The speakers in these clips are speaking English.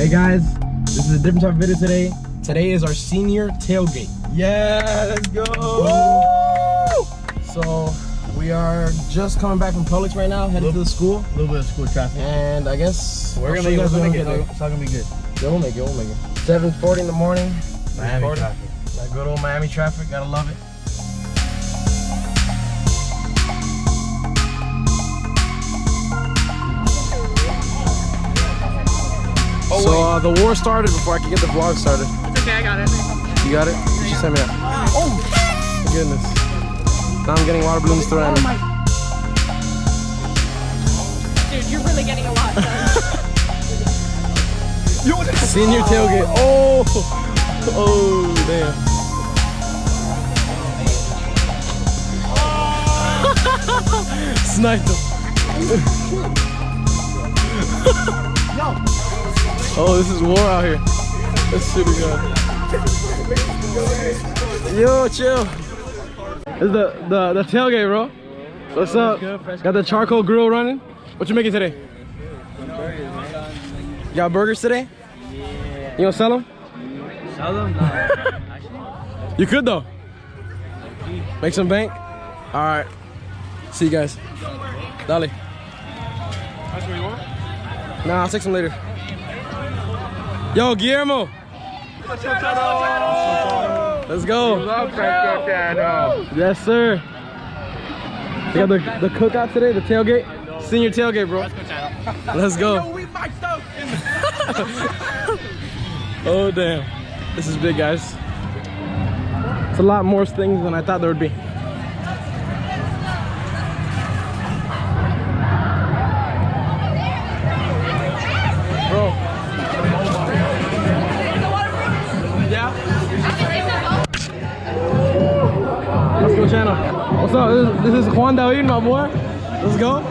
Hey guys, this is a different type of video today. Today is our senior tailgate. Yeah, let's go! Woo! So we are just coming back from Publix right now, headed to the school. A little bit of school traffic. And I guess we're gonna make it. It's all gonna be good. Yeah, we'll make it. 7:40 in the morning. Miami traffic. That good old Miami traffic, gotta love it. So the war started before I could get the vlog started. It's okay, I got it. You got it? You sent me that. Oh! Goodness. Now I'm getting water balloons thrown at me. Dude, you're really getting a lot done. Senior tailgate. Oh! Oh, damn. Sniped him. Oh, this is war out here. That's shitty good. Yo, chill. This is the tailgate, bro. What's up? Got the charcoal grill running. What you making today? You got burgers today? Yeah. You gonna sell them? Sell them? No. Actually. You could though. Make some bank. All right. See you guys. Dale. That's what you want? Nah, I'll take some later. Yo, Guillermo. Let's go. Love Fresco Channel. Yes, sir. We got the cookout today, the tailgate. Senior tailgate, bro. Let's go. Oh, damn. This is big, guys. It's a lot more things than I thought there would be. Bro. Yeah? Fresco Channel. What's up? This is Juan David, my boy. Let's go.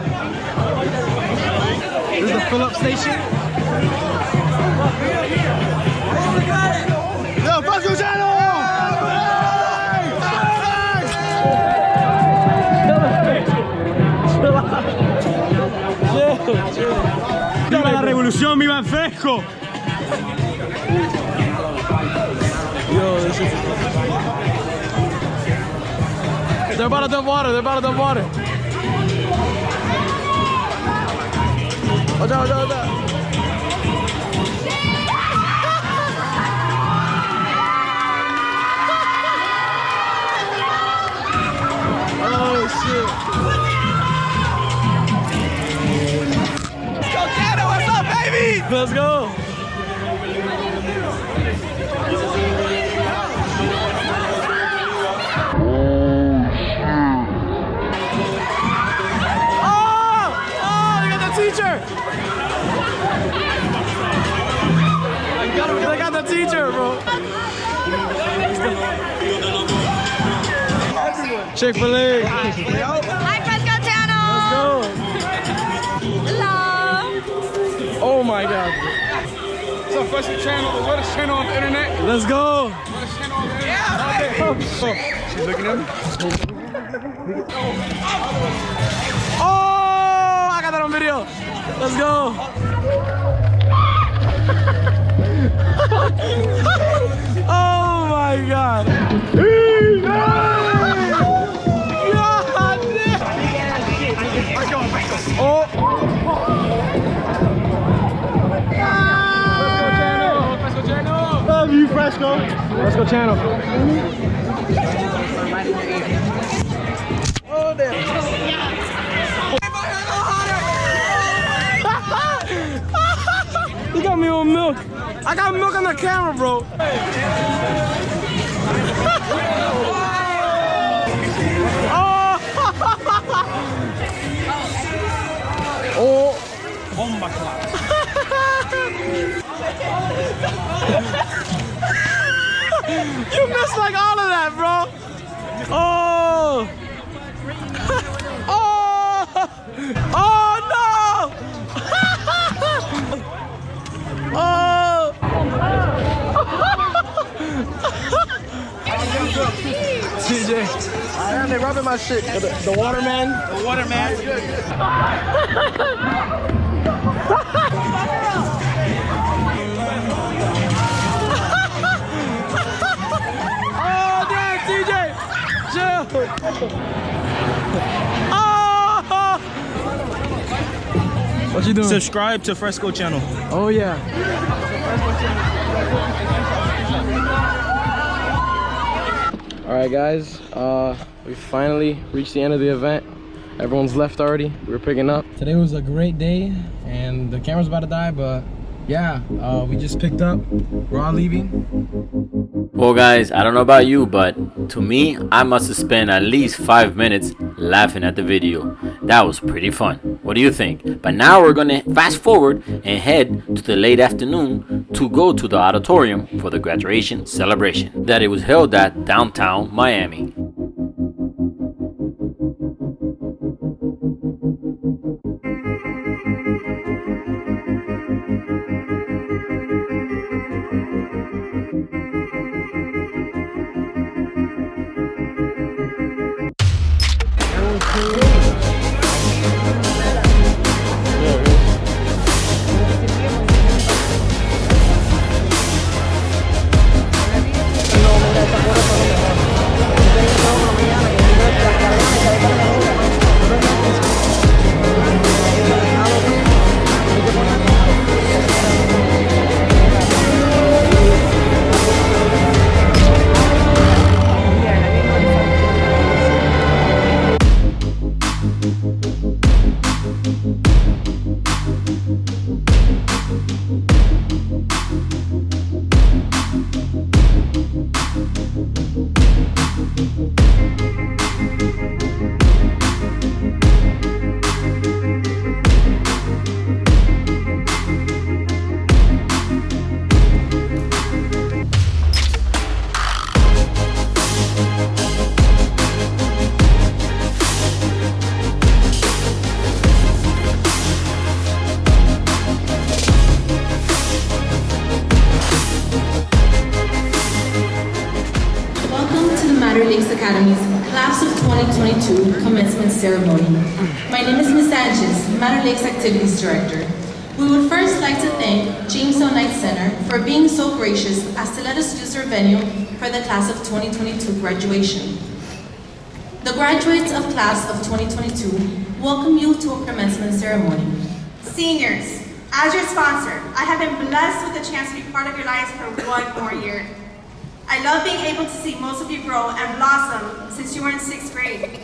This is the fill-up station. Yo, Fresco Channel! ¡Viva la revolución! ¡Viva el fresco! Yo, this is... They're about to dump water. They're about to dump water. Watch out, watch out, watch out. Oh, shit. What's up, baby? Let's go. Oh, they got the teacher. They got the teacher, bro. Chick-fil-A. Hi, Fresco Channel! Let's go. Hello! Oh my God. What's up, Fresco Channel? The wettest channel on the internet. Let's go. Wettest channel on the internet. Yeah, she's looking at me. Oh, I got that on video. Let's go. Oh my God. Oh. Fresco Channel. Love you, Fresco. Fresco Channel. Oh, damn. You got me on milk. I got milk on the camera, bro. Oh. Bomba clap. You missed like all of that, bro. Oh. Oh. Oh no. Oh. TJ. They rubbing my shit. The waterman. The waterman. What you doing? Subscribe to Fresco Channel. Oh yeah. All right, guys. We finally reached the end of the event. Everyone's left already. We're picking up. Today was a great day, and the camera's about to die, but yeah, we just picked up. We're all leaving. Well guys, I don't know about you, but to me, I must have spent at least 5 minutes laughing at the video. That was pretty fun. What do you think? But now we're gonna fast forward and head to the late afternoon to go to the auditorium for the graduation celebration that it was held at downtown Miami. Academy's Class of 2022 Commencement Ceremony. My name is Ms. Sanchez, Matter Lakes Activities Director. We would first like to thank Jamestown Knight Center for being so gracious as to let us use their venue for the Class of 2022 graduation. The graduates of Class of 2022 welcome you to a commencement ceremony. Seniors, as your sponsor, I have been blessed with the chance to be part of your lives for one more year. I love being able to see most of you grow and blossom since you were in 6th grade.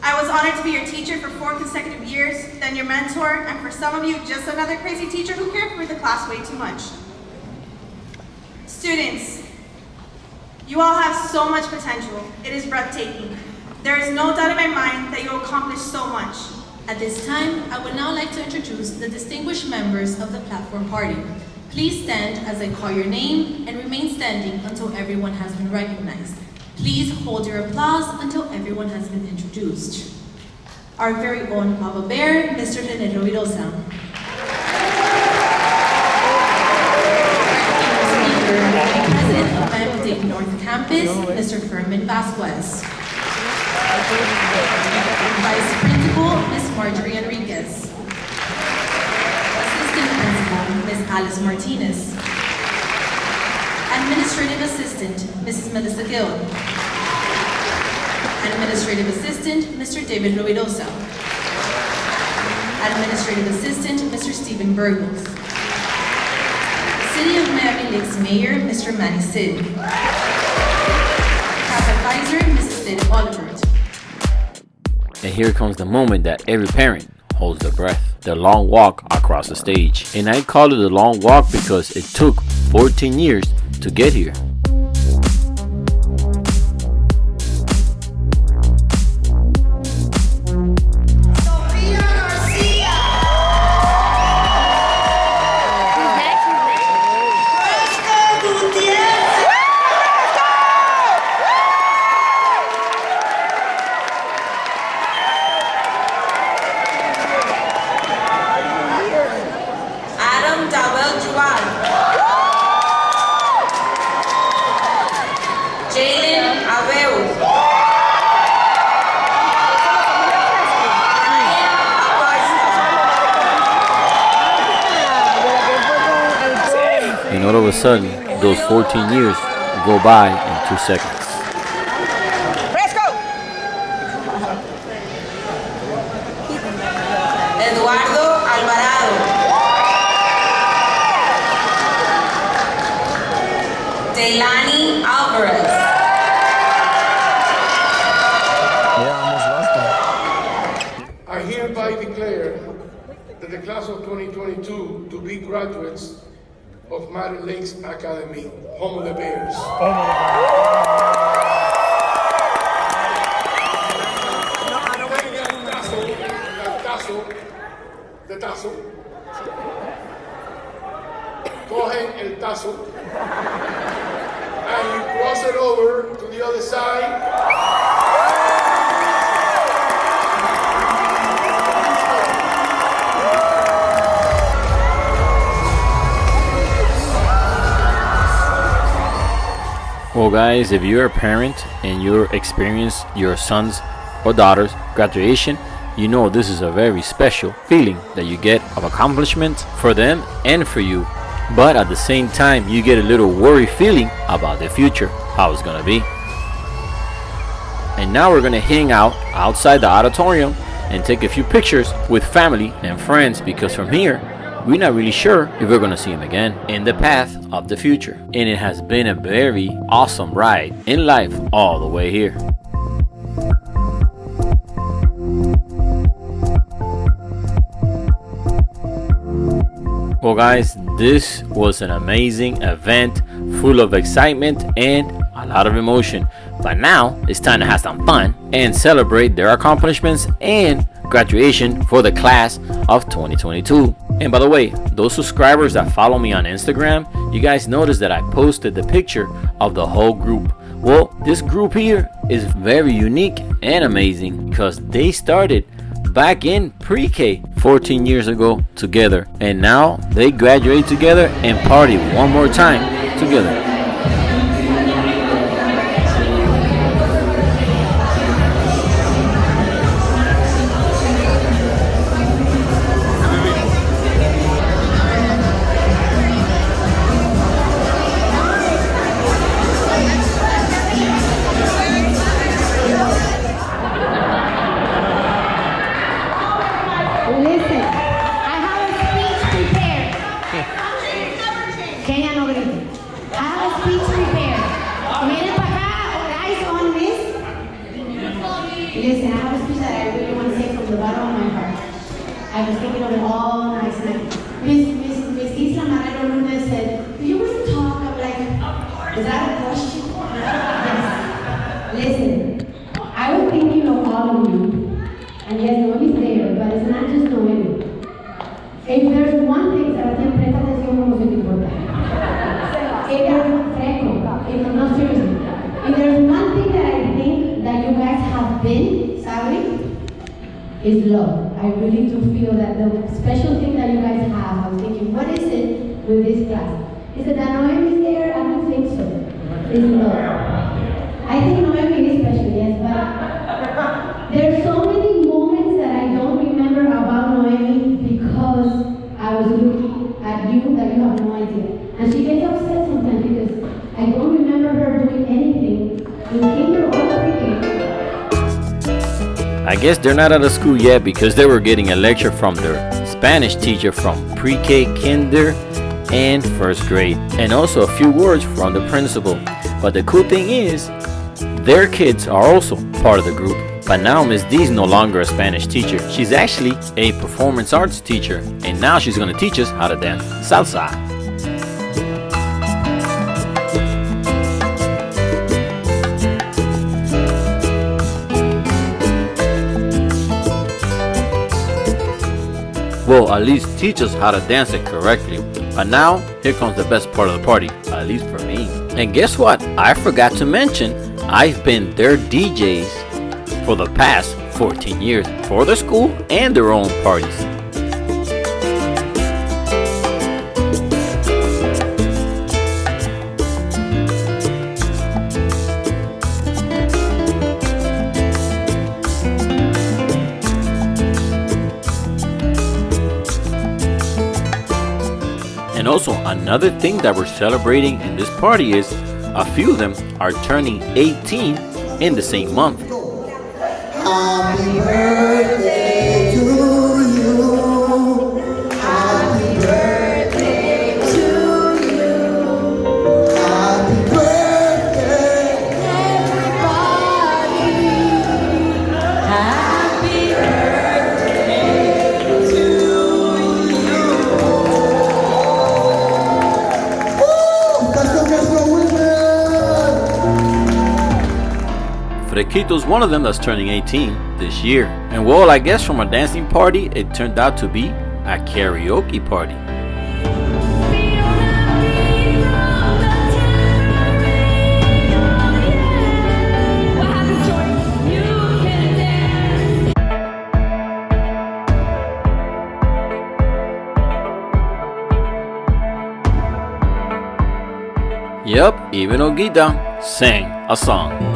I was honored to be your teacher for 4 consecutive years, then your mentor, and for some of you, just another crazy teacher who cared for the class way too much. Students, you all have so much potential. It is breathtaking. There is no doubt in my mind that you will accomplish so much. At this time, I would now like to introduce the distinguished members of the platform party. Please stand as I call your name and remain standing until everyone has been recognized. Please hold your applause until everyone has been introduced. Our very own Papa Bear, Mr. Leonardo Virosa. President of Miami-Dade North Campus, Mr. Furman Vasquez. Vice Principal, Ms. Marjorie Enriquez. Assistant Principal, Ms. Alice Martinez. Administrative Assistant, Mrs. Melissa Gill. Administrative Assistant, Mr. David Ruidosa. Administrative Assistant, Mr. Stephen Burgos. City of Miami Lakes Mayor, Mr. Manny Sid. Staff Advisor, Mrs. Sid Olivert. And here comes the moment that every parent holds their breath. The long walk across the stage. And I call it a long walk because it took 14 years to get here. And all of a sudden, those 14 years go by in 2 seconds. Fresco! of 2022 to be graduates of Mary Lakes Academy, home of the Bears. De tazo. Cogen el tazo and you cross it over to the other side. Well guys, if you're a parent and you experience your son's or daughter's graduation, you know this is a very special feeling that you get of accomplishment for them and for you. But at the same time, you get a little worry feeling about the future, how it's gonna be. And now we're gonna hang out outside the auditorium and take a few pictures with family and friends, because from here, we're not really sure if we're gonna see him again in the path of the future. And it has been a very awesome ride in life all the way here. Well guys, this was an amazing event full of excitement and a lot of emotion. But now it's time to have some fun and celebrate their accomplishments and graduation for the class of 2022. And by the way, those subscribers that follow me on Instagram, you guys noticed that I posted the picture of the whole group. Well, this group here is very unique and amazing because they started back in pre-K 14 years ago together, and now they graduate together and party one more time together. Listen, I have a speech prepared. Kenya no grite. I have a speech prepared. Miren para acá, eyes on this. Listen, I have a speech that I really want to say from the bottom of my heart. I was thinking of it all night tonight. Miss Isla Marrero Luna said, "Do you want to talk?" I'm like, "Is that a question?" Yes. Listen, I was thinking of all of you. And yes, Noemi's there, but it's not just Noemi. If there's one thing that I think presta atención como se te importa. No, seriously. If there's one thing that I think that you guys have been, sorry, is love. I really do feel that the special thing that you guys have, I was thinking, what is it with this class? Is it that Noemi's there? I don't think so. It's love. I think Noemi is special, yes, but there's so many moments that I don't remember about Noemi because I was looking at you that you have no idea. And she gets upset sometimes because I don't remember her doing anything in kinder or pre-K. I guess they're not out of school yet because they were getting a lecture from their Spanish teacher from pre-K, kinder, and first grade. And also a few words from the principal. But the cool thing is, their kids are also part of the group. But now Miss D is no longer a Spanish teacher. She's actually a performance arts teacher. And now she's going to teach us how to dance salsa. Well, at least teach us how to dance it correctly. But now, here comes the best part of the party, at least for me. And guess what? I forgot to mention, I've been their DJs for the past 14 years for their school and their own parties. And also another thing that we're celebrating in this party is a few of them are turning 18 in the same month. Happy birthday to you. Happy birthday to you. Happy birthday, everybody. Happy birthday to you. Fresquito's one of them that's turning 18 this year. And well, I guess from a dancing party, it turned out to be a karaoke party. Yep, even Olguita sang a song.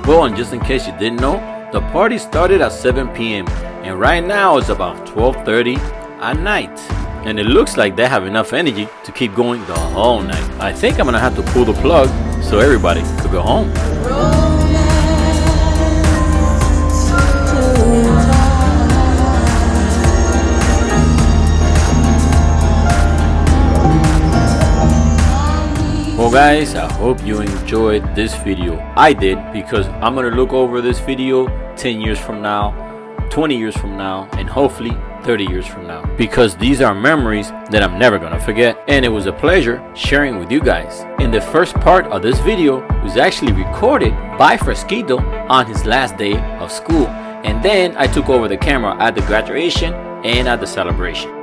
Well, and just in case you didn't know, the party started at 7 p.m. and right now it's about 12:30 at night. And it looks like they have enough energy to keep going the whole night. I think I'm gonna have to pull the plug so everybody could go home. Well guys, I hope you enjoyed this video. I did, because I'm gonna look over this video 10 years from now, 20 years from now, and hopefully 30 years from now, because these are memories that I'm never gonna forget, and it was a pleasure sharing with you guys. And the first part of this video was actually recorded by Freskito on his last day of school, and then I took over the camera at the graduation and at the celebration.